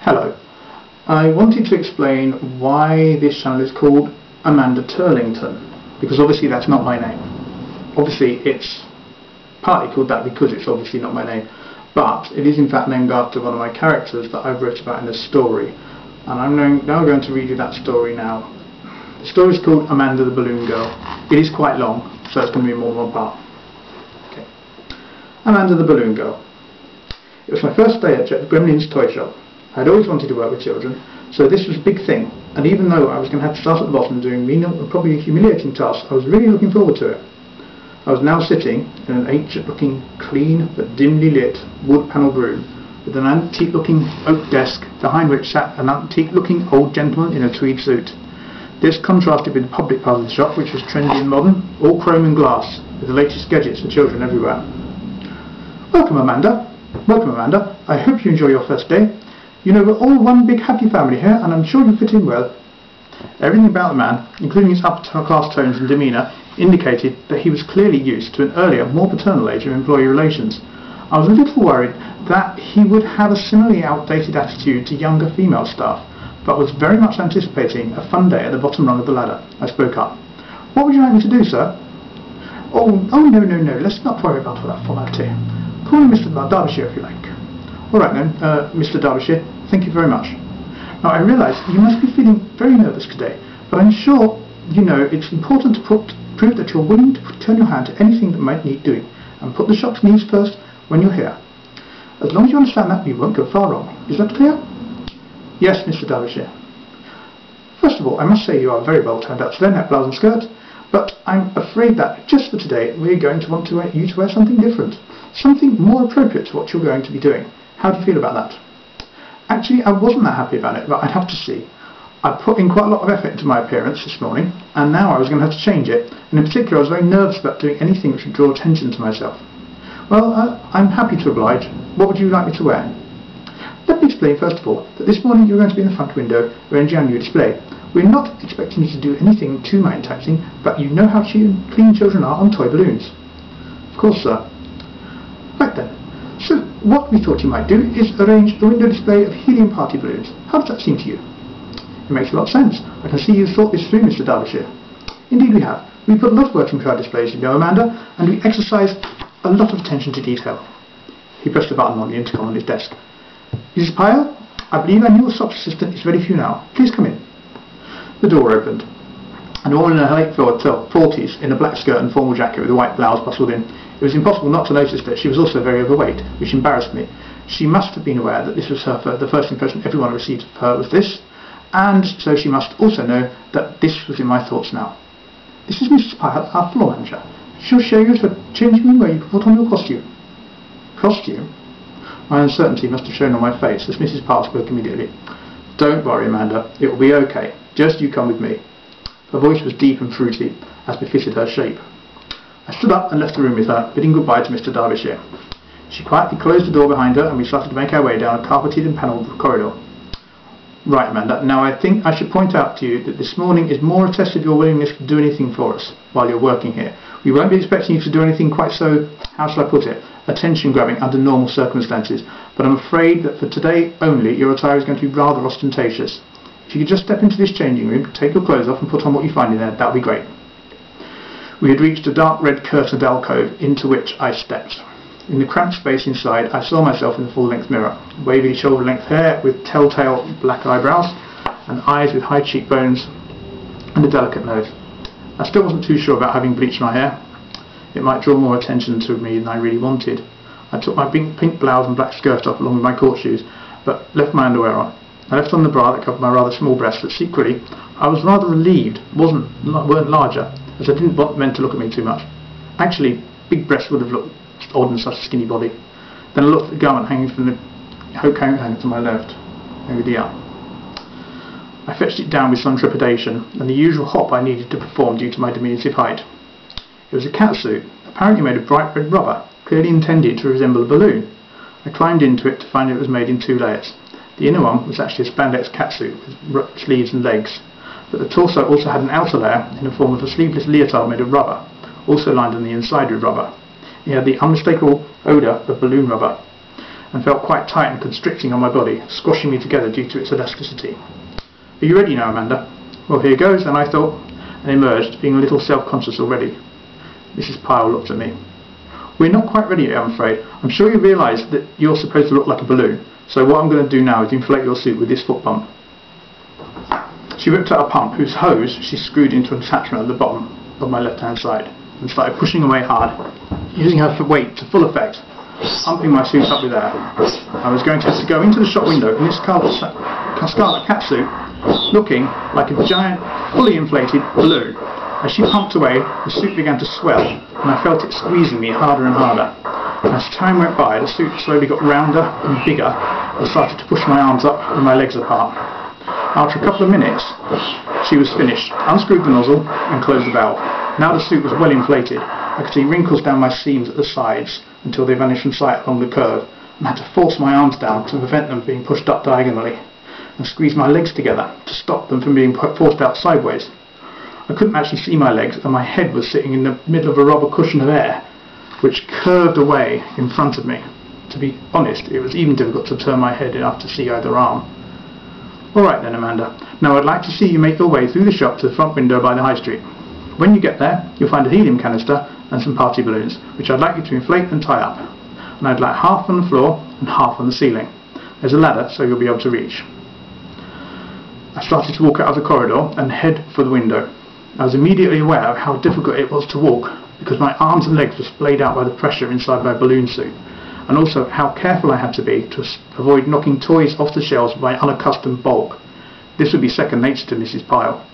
Hello. I wanted to explain why this channel is called Amanda Turlington, because obviously that's not my name. Obviously it's partly called that because it's obviously not my name, but it is in fact named after one of my characters that I wrote about in a story, and I'm now going to read you that story now. The story is called Amanda the Balloon Girl. It is quite long, so it's going to be more than one part. Okay. Amanda the Balloon Girl. It was my first day at Gremlin's toy shop. I had always wanted to work with children, so this was a big thing, and even though I was going to have to start at the bottom doing menial and probably humiliating tasks, I was really looking forward to it. I was now sitting in an ancient-looking, clean but dimly lit wood-panelled room with an antique-looking oak desk behind which sat an antique-looking old gentleman in a tweed suit. This contrasted with the public part of the shop, which was trendy and modern, all chrome and glass, with the latest gadgets for children everywhere. Welcome, Amanda. Welcome, Amanda. I hope you enjoy your first day. You know, we're all one big happy family here, and I'm sure you'll fit in well. Everything about the man, including his upper-class tones and demeanour, indicated that he was clearly used to an earlier, more paternal age of employee relations. I was a little worried that he would have a similarly outdated attitude to younger female staff, but was very much anticipating a fun day at the bottom rung of the ladder. I spoke up. What would you like me to do, sir? Oh, no, let's not worry about all that formality. Call me Mr. Derbyshire if you like. All right then, Mr. Derbyshire, thank you very much. Now I realise you must be feeling very nervous today, but I'm sure you know it's important to prove that you're willing to turn your hand to anything that might need doing, and put the shop's needs first when you're here. As long as you understand that, you won't go far wrong. Is that clear? Yes, Mr. Derbyshire. First of all, I must say you are very well turned out today in that blouse and skirt, but I'm afraid that just for today we're going to want you to wear something different, something more appropriate to what you're going to be doing. How do you feel about that? Actually, I wasn't that happy about it, but I'd have to see. I put in quite a lot of effort into my appearance this morning, and now I was going to have to change it, and in particular I was very nervous about doing anything which would draw attention to myself. Well, I'm happy to oblige. What would you like me to wear? Let me explain first of all that this morning you're going to be in the front window arranging our new display. We're not expecting you to do anything too mind-taxing, but you know how clean children are on toy balloons. Of course, sir. Right then. So, what we thought you might do is arrange a window display of helium party balloons. How does that seem to you? It makes a lot of sense. I can see you've thought this through, Mr. Derbyshire. Indeed we have. We put a lot of work into our displays, you know, Amanda, and we exercise a lot of attention to detail. He pressed a button on the intercom on his desk. Mrs. Pyle, I believe our new shop assistant is ready for you now. Please come in. The door opened. An woman in her late 40s, in a black skirt and formal jacket with a white blouse, bustled in. It was impossible not to notice that she was also very overweight, which embarrassed me. She must have been aware that this was the first impression everyone received of her was this, and so she must also know that this was in my thoughts now. This is Mrs. Pyle, our floor manager. She'll show you to a changing room where you can put on your costume. Costume? My uncertainty must have shown on my face as Mrs. Pyle spoke immediately. Don't worry, Amanda. It will be okay. Just you come with me. Her voice was deep and fruity, as befitted her shape. I stood up and left the room with her, bidding goodbye to Mr. Derbyshire. She quietly closed the door behind her, and we started to make our way down a carpeted and panelled corridor. Right, Amanda, now I think I should point out to you that this morning is more a test of your willingness to do anything for us while you're working here. We won't be expecting you to do anything quite so, how shall I put it, attention-grabbing under normal circumstances, but I'm afraid that for today only your attire is going to be rather ostentatious. If you could just step into this changing room, take your clothes off and put on what you find in there, that would be great. We had reached a dark red curtained alcove into which I stepped. In the cramped space inside, I saw myself in the full-length mirror, wavy shoulder-length hair with telltale black eyebrows, and eyes with high cheekbones and a delicate nose. I still wasn't too sure about having bleached my hair. It might draw more attention to me than I really wanted. I took my pink blouse and black skirt off along with my court shoes, but left my underwear on. I left on the bra that covered my rather small breasts, but secretly I was rather relieved weren't larger, as I didn't want men to look at me too much. Actually, big breasts would have looked odd in such a skinny body. Then I looked at the garment hanging from the coat hanger to my left, over the arm. I fetched it down with some trepidation, and the usual hop I needed to perform due to my diminutive height. It was a catsuit, apparently made of bright red rubber, clearly intended to resemble a balloon. I climbed into it to find it was made in 2 layers. The inner one was actually a spandex catsuit with sleeves and legs, but the torso also had an outer layer in the form of a sleeveless leotard made of rubber, also lined on the inside with rubber. It had the unmistakable odour of balloon rubber. and felt quite tight and constricting on my body, squashing me together due to its elasticity. Are you ready now, Amanda? Well, here goes, then I thought, and emerged, being a little self-conscious already. Mrs. Pyle looked at me. We're not quite ready yet, I'm afraid. I'm sure you realise that you're supposed to look like a balloon, so what I'm going to do now is inflate your suit with this foot pump. She whipped out a pump whose hose she screwed into an attachment at the bottom of my left-hand side and started pushing away hard, using her weight to full effect, pumping my suit up with air. I was going to have to go into the shop window in this scarlet catsuit, looking like a giant, fully inflated balloon. As she pumped away, the suit began to swell, and I felt it squeezing me harder and harder. As time went by, the suit slowly got rounder and bigger, and I started to push my arms up and my legs apart. After a couple of minutes, she was finished, unscrewed the nozzle, and closed the valve. Now the suit was well inflated. I could see wrinkles down my seams at the sides until they vanished from sight along the curve, and had to force my arms down to prevent them being pushed up diagonally, and squeeze my legs together to stop them from being forced out sideways. I couldn't actually see my legs, and my head was sitting in the middle of a rubber cushion of air, which curved away in front of me. To be honest, it was even difficult to turn my head enough to see either arm. Alright then, Amanda. Now I'd like to see you make your way through the shop to the front window by the high street. When you get there, you'll find a helium canister and some party balloons, which I'd like you to inflate and tie up. And I'd like half on the floor and half on the ceiling. There's a ladder, so you'll be able to reach. I started to walk out of the corridor and head for the window. I was immediately aware of how difficult it was to walk, because my arms and legs were splayed out by the pressure inside my balloon suit, and also how careful I had to be to avoid knocking toys off the shelves by unaccustomed bulk. This would be second nature to Mrs. Pyle.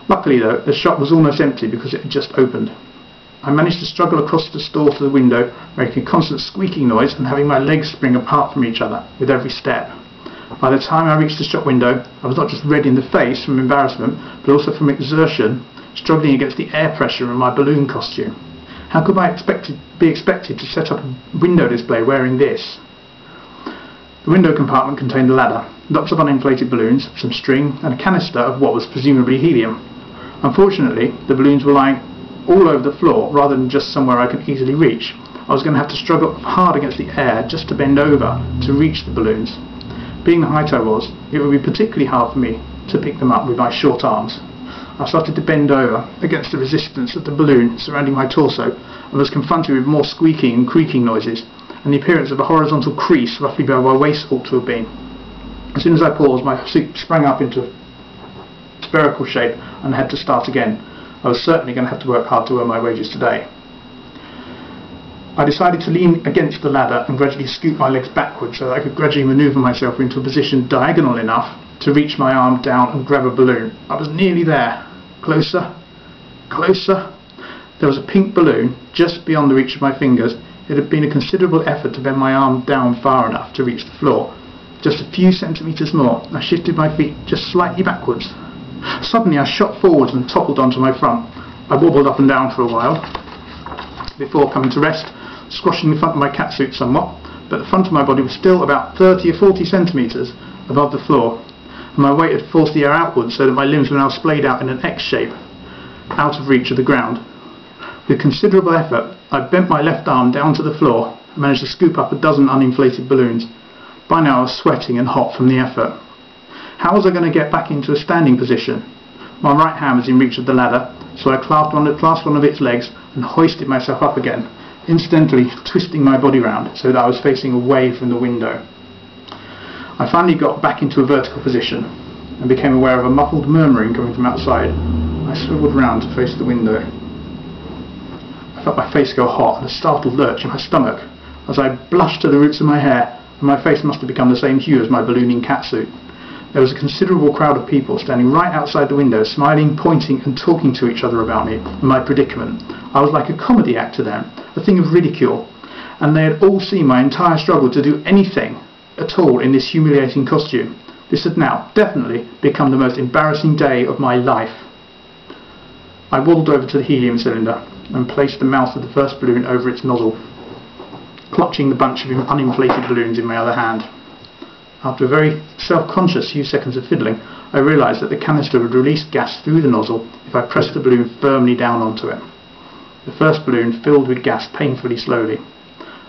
Luckily though, the shop was almost empty because it had just opened. I managed to struggle across the store to the window, making a constant squeaking noise and having my legs spring apart from each other with every step. By the time I reached the shop window, I was not just red in the face from embarrassment, but also from exertion, struggling against the air pressure in my balloon costume. How could I be expected to set up a window display wearing this? The window compartment contained a ladder, lots of uninflated balloons, some string, and a canister of what was presumably helium. Unfortunately, the balloons were lying all over the floor rather than just somewhere I could easily reach. I was going to have to struggle hard against the air just to bend over to reach the balloons. Being the height I was, it would be particularly hard for me to pick them up with my short arms. I started to bend over against the resistance of the balloon surrounding my torso and was confronted with more squeaking and creaking noises and the appearance of a horizontal crease roughly where my waist ought to have been. As soon as I paused, my suit sprang up into spherical shape and had to start again. I was certainly going to have to work hard to earn my wages today. I decided to lean against the ladder and gradually scoot my legs backwards so that I could gradually manoeuvre myself into a position diagonal enough to reach my arm down and grab a balloon. I was nearly there. Closer, closer. There was a pink balloon just beyond the reach of my fingers. It had been a considerable effort to bend my arm down far enough to reach the floor. Just a few centimetres more. I shifted my feet just slightly backwards. Suddenly I shot forwards and toppled onto my front. I wobbled up and down for a while before coming to rest, squashing the front of my catsuit somewhat, but the front of my body was still about 30 or 40 centimetres above the floor. My weight had forced the air outwards so that my limbs were now splayed out in an X shape, out of reach of the ground. With considerable effort, I bent my left arm down to the floor and managed to scoop up a dozen uninflated balloons. By now I was sweating and hot from the effort. How was I going to get back into a standing position? My right hand was in reach of the ladder, so I clasped one of its legs and hoisted myself up again, incidentally twisting my body round so that I was facing away from the window. I finally got back into a vertical position and became aware of a muffled murmuring coming from outside. I swiveled round to face the window. I felt my face go hot and a startled lurch in my stomach as I blushed to the roots of my hair, and my face must have become the same hue as my ballooning catsuit. There was a considerable crowd of people standing right outside the window, smiling, pointing and talking to each other about me and my predicament. I was like a comedy act to them, a thing of ridicule, and they had all seen my entire struggle to do anything at all in this humiliating costume. This had now definitely become the most embarrassing day of my life. I waddled over to the helium cylinder and placed the mouth of the first balloon over its nozzle, clutching the bunch of uninflated balloons in my other hand. After a very self-conscious few seconds of fiddling, I realised that the canister would release gas through the nozzle if I pressed the balloon firmly down onto it. The first balloon filled with gas painfully slowly.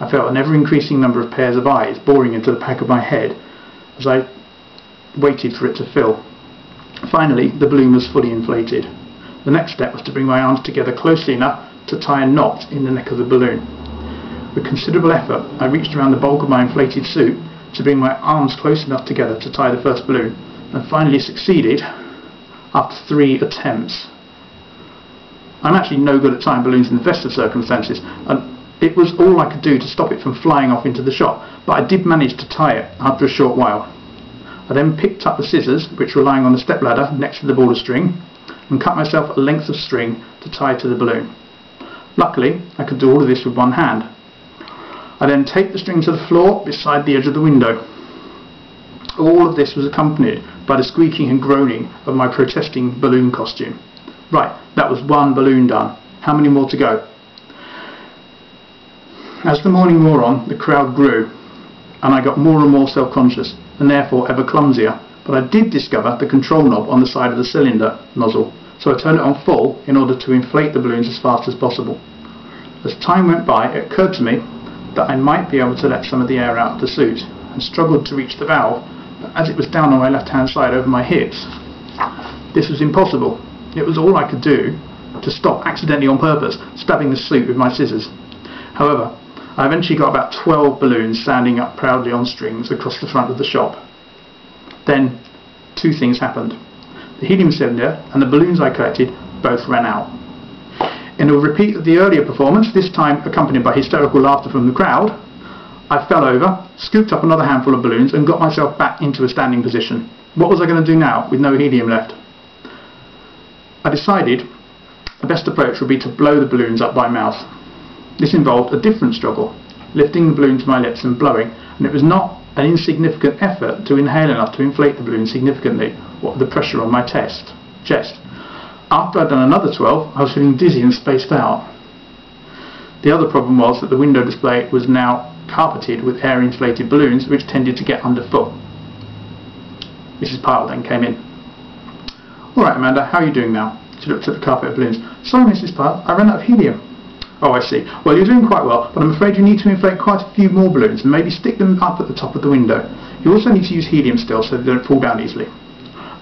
I felt an ever-increasing number of pairs of eyes boring into the back of my head as I waited for it to fill. Finally, the balloon was fully inflated. The next step was to bring my arms together closely enough to tie a knot in the neck of the balloon. With considerable effort, I reached around the bulk of my inflated suit to bring my arms close enough together to tie the first balloon, and finally succeeded after 3 attempts. I'm actually no good at tying balloons in the best of circumstances, and it was all I could do to stop it from flying off into the shop, but I did manage to tie it after a short while. I then picked up the scissors, which were lying on the stepladder next to the ball of string, and cut myself a length of string to tie to the balloon. Luckily, I could do all of this with one hand. I then taped the string to the floor beside the edge of the window. All of this was accompanied by the squeaking and groaning of my protesting balloon costume. Right, that was one balloon done. How many more to go? As the morning wore on, the crowd grew, and I got more and more self-conscious, and therefore ever clumsier. But I did discover the control knob on the side of the cylinder nozzle, so I turned it on full in order to inflate the balloons as fast as possible. As time went by, it occurred to me that I might be able to let some of the air out of the suit, and struggled to reach the valve, but as it was down on my left-hand side over my hips, this was impossible. It was all I could do to stop, accidentally on purpose, stabbing the suit with my scissors. However, I eventually got about 12 balloons standing up proudly on strings across the front of the shop. Then, 2 things happened. The helium cylinder and the balloons I collected both ran out. In a repeat of the earlier performance, this time accompanied by hysterical laughter from the crowd, I fell over, scooped up another handful of balloons and got myself back into a standing position. What was I going to do now with no helium left? I decided the best approach would be to blow the balloons up by mouth. This involved a different struggle, lifting the balloon to my lips and blowing, and it was not an insignificant effort to inhale enough to inflate the balloon significantly, what with the pressure on my chest. After I'd done another 12, I was feeling dizzy and spaced out. The other problem was that the window display was now carpeted with air-inflated balloons which tended to get underfoot. Mrs. Pyle then came in. "Alright, Amanda, how are you doing now?" She looked at the carpet of balloons. "Sorry, Mrs. Pyle, I ran out of helium." "Oh, I see. Well, you're doing quite well, but I'm afraid you need to inflate quite a few more balloons and maybe stick them up at the top of the window. You also need to use helium still so they don't fall down easily.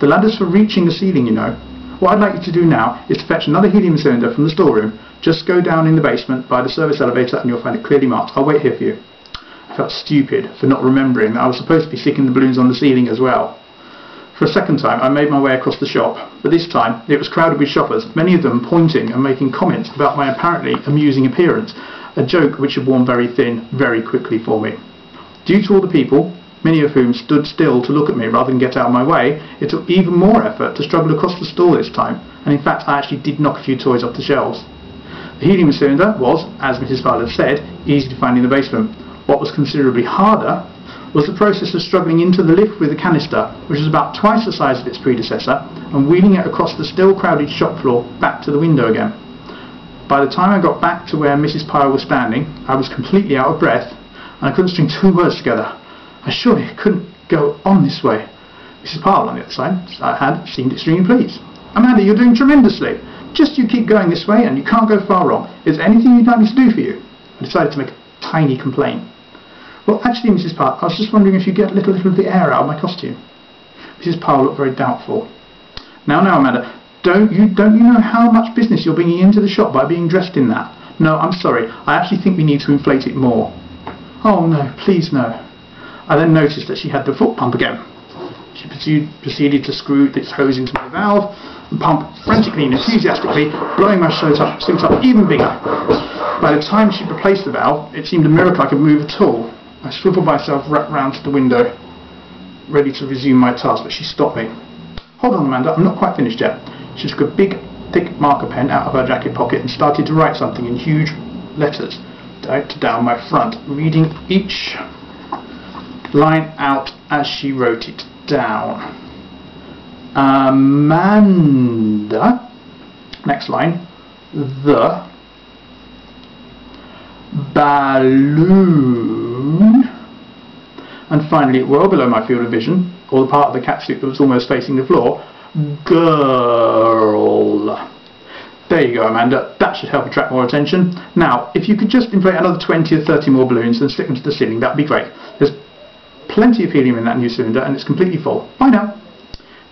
The ladder's for reaching the ceiling, you know. What I'd like you to do now is to fetch another helium cylinder from the storeroom. Just go down in the basement by the service elevator and you'll find it clearly marked. I'll wait here for you." I felt stupid for not remembering that I was supposed to be sticking the balloons on the ceiling as well. For a second time I made my way across the shop, but this time it was crowded with shoppers, many of them pointing and making comments about my apparently amusing appearance, a joke which had worn very thin very quickly for me. Due to all the people, many of whom stood still to look at me rather than get out of my way, it took even more effort to struggle across the store this time, and in fact I actually did knock a few toys off the shelves. The helium cylinder was, as Mrs. Fowler said, easy to find in the basement. What was considerably harder was the process of struggling into the lift with the canister, which was about twice the size of its predecessor, and wheeling it across the still crowded shop floor back to the window again. By the time I got back to where Mrs. Pyle was standing, I was completely out of breath, and I couldn't string 2 words together. I surely couldn't go on this way. Mrs. Pyle, on the other side, had seemed extremely pleased. "Amanda, you're doing tremendously. Just you keep going this way and you can't go far wrong. Is there anything you'd like me to do for you?" I decided to make a tiny complaint. "Well, actually, Mrs. Pyle, I was just wondering if you get a little of the air out of my costume." Mrs. Pyle looked very doubtful. Now, Amanda, don't you know how much business you're bringing into the shop by being dressed in that? No, I'm sorry. I actually think we need to inflate it more." "Oh, no, please no." I then noticed that she had the foot pump again. She proceeded to screw its hose into my valve and pump frantically and enthusiastically, blowing my suit up even bigger. By the time she replaced the valve, it seemed a miracle I could move at all. I swiveled myself round to the window, ready to resume my task, but she stopped me. "Hold on, Amanda, I'm not quite finished yet." She took a big, thick marker pen out of her jacket pocket and started to write something in huge letters down my front, reading each line out as she wrote it down. "Amanda," next line, "the balloon," and finally, well below my field of vision, or the part of the catsuit that was almost facing the floor, "girl." There you go, Amanda. That should help attract more attention. Now, if you could just inflate another 20 or 30 more balloons and stick them to the ceiling, that would be great. There's plenty of helium in that new cylinder and it's completely full. Bye now.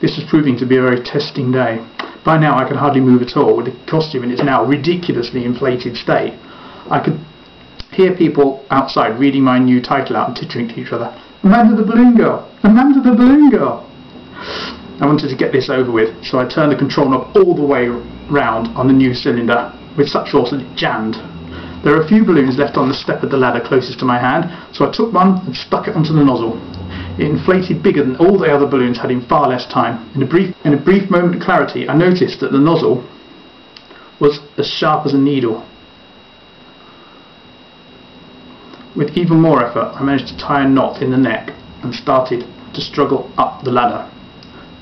This is proving to be a very testing day. By now I can hardly move at all with the costume in its now ridiculously inflated state. I could hear people outside reading my new title out and tittering to each other. Amanda the Balloon Girl! Amanda the Balloon Girl! I wanted to get this over with, so I turned the control knob all the way round on the new cylinder with such force that it jammed. There are a few balloons left on the step of the ladder closest to my hand, so I took one and stuck it onto the nozzle. It inflated bigger than all the other balloons had in far less time. In a brief moment of clarity, I noticed that the nozzle was as sharp as a needle. With even more effort, I managed to tie a knot in the neck and started to struggle up the ladder.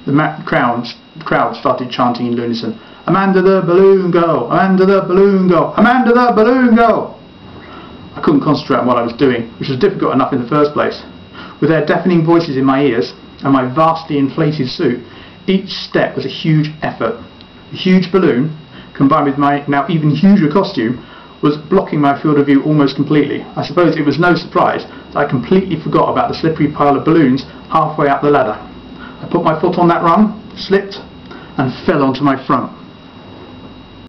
The crowd started chanting in unison, Amanda the Balloon Girl! Amanda the Balloon Girl! Amanda the Balloon Girl! I couldn't concentrate on what I was doing, which was difficult enough in the first place. With their deafening voices in my ears and my vastly inflated suit, each step was a huge effort. The huge balloon, combined with my now even huger costume, was blocking my field of view almost completely. I suppose it was no surprise that I completely forgot about the slippery pile of balloons halfway up the ladder. I put my foot on that rung, slipped, and fell onto my front.